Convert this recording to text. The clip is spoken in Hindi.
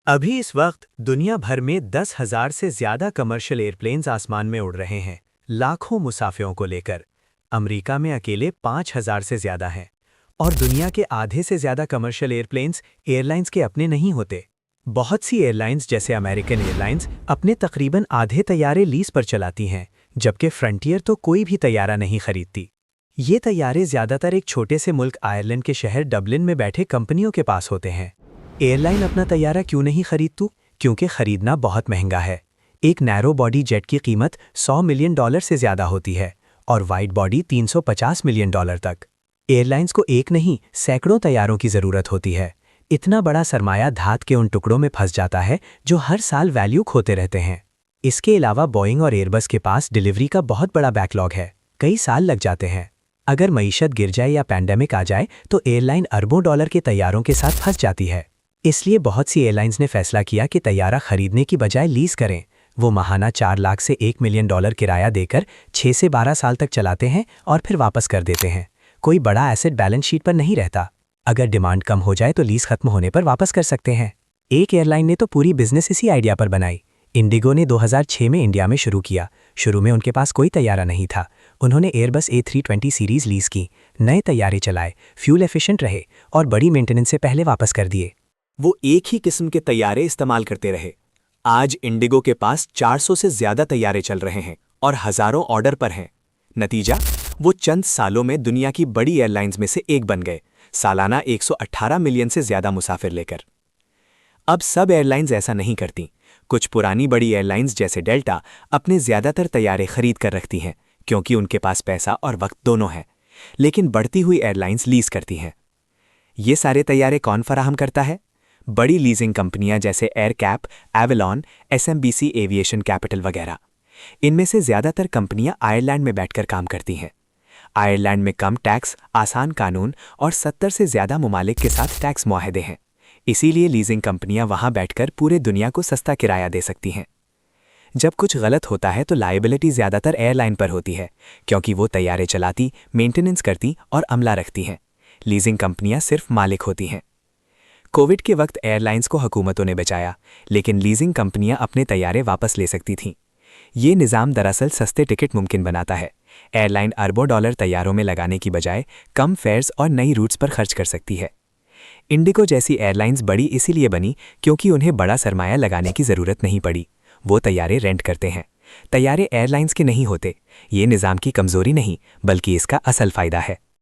अभी इस वक्त दुनिया भर में 10,000 से ज़्यादा कमर्शियल एयरप्लेन्स आसमान में उड़ रहे हैं, लाखों मुसाफिरों को लेकर। अमेरिका में अकेले 5,000 से ज़्यादा हैं। और दुनिया के आधे से ज़्यादा कमर्शियल एयरप्लेन्स एयरलाइंस के अपने नहीं होते। बहुत सी एयरलाइंस जैसे अमेरिकन एयरलाइंस अपने तकरीबन आधे तैयारे लीज पर चलाती हैं, जबकि फ्रंटियर तो कोई भी तैयारा नहीं खरीदती। ये तैयारे ज़्यादातर एक छोटे से मुल्क आयरलैंड के शहर डबलिन में बैठे कंपनियों के पास होते हैं। एयरलाइन अपना तैयारा क्यों नहीं खरीदती? क्योंकि खरीदना बहुत महंगा है। एक नैरो बॉडी जेट की कीमत $100 मिलियन से ज़्यादा होती है और वाइड बॉडी $350 मिलियन तक। एयरलाइंस को एक नहीं, सैकड़ों तैयारों की ज़रूरत होती है। इतना बड़ा सरमाया धात के उन टुकड़ों में फंस जाता है जो हर साल वैल्यू खोते रहते हैं। इसके अलावा बोइंग और एयरबस के पास डिलीवरी का बहुत बड़ा बैकलॉग है, कई साल लग जाते हैं। अगर मईशत गिर जाए या पैंडेमिक आ जाए तो एयरलाइन अरबों डॉलर के तैयारों के साथ फंस जाती है। इसलिए बहुत सी एयरलाइंस ने फैसला किया कि तैयारा खरीदने की बजाय लीज करें। वो माहाना 4 लाख से $1 मिलियन किराया देकर 6 से 12 साल तक चलाते हैं और फिर वापस कर देते हैं। कोई बड़ा एसेट बैलेंस शीट पर नहीं रहता। अगर डिमांड कम हो जाए तो लीज खत्म होने पर वापस कर सकते हैं। एक एयरलाइन ने तो पूरी बिजनेस इसी आइडिया पर बनाई। इंडिगो ने 2006 में इंडिया में शुरू किया। शुरू में उनके पास कोई तैयारा नहीं था। उन्होंने एयरबस A320 सीरीज लीज की, नए तैयारे चलाए, फ्यूल एफिशिएंट रहे और बड़ी मेंटेनेंस से पहले वापस कर दिए। वो एक ही किस्म के तैयारे इस्तेमाल करते रहे। आज इंडिगो के पास 400 से ज़्यादा तैयारे चल रहे हैं और हज़ारों ऑर्डर पर हैं। नतीजा, वो चंद सालों में दुनिया की बड़ी एयरलाइंस में से एक बन गए, सालाना 118 मिलियन से ज़्यादा मुसाफिर लेकर। अब सब एयरलाइंस ऐसा नहीं करती। कुछ पुरानी बड़ी एयरलाइंस जैसे डेल्टा अपने ज़्यादातर तैयारे खरीद कर रखती हैं, क्योंकि उनके पास पैसा और वक्त दोनों है। लेकिन बढ़ती हुई एयरलाइंस लीज करती हैं। ये सारे तैयारे कौन फराहम करता है? बड़ी लीजिंग कंपनियां जैसे एयरकैप, एवेलॉन, SMBC एविएशन कैपिटल वगैरह। इनमें से ज़्यादातर कंपनियां आयरलैंड में बैठकर काम करती हैं। आयरलैंड में कम टैक्स, आसान कानून और 70 से ज़्यादा ममालिक के साथ टैक्स मुआहदे हैं। इसीलिए लीजिंग कंपनियां वहां बैठकर पूरे दुनिया को सस्ता किराया दे सकती हैं। जब कुछ गलत होता है तो लायबिलिटी ज़्यादातर एयरलाइन पर होती है, क्योंकि वो तैयारे चलाती, मेंटेनेंस करती और अमला रखती हैं। लीजिंग कंपनियां सिर्फ मालिक होती हैं। कोविड के वक्त एयरलाइंस को हुकूमतों ने बचाया, लेकिन लीजिंग कंपनियां अपने तैयारे वापस ले सकती थीं। ये निज़ाम दरअसल सस्ते टिकट मुमकिन बनाता है। एयरलाइन अरबों डॉलर तैयारों में लगाने की बजाय कम फेयर्स और नई रूट्स पर खर्च कर सकती है। इंडिगो जैसी एयरलाइंस बड़ी इसीलिए बनी क्योंकि उन्हें बड़ा सरमाया लगाने की ज़रूरत नहीं पड़ी। वो तैयारे रेंट करते हैं। तैयारे एयरलाइंस के नहीं होते। ये निज़ाम की कमज़ोरी नहीं, बल्कि इसका असल फ़ायदा है।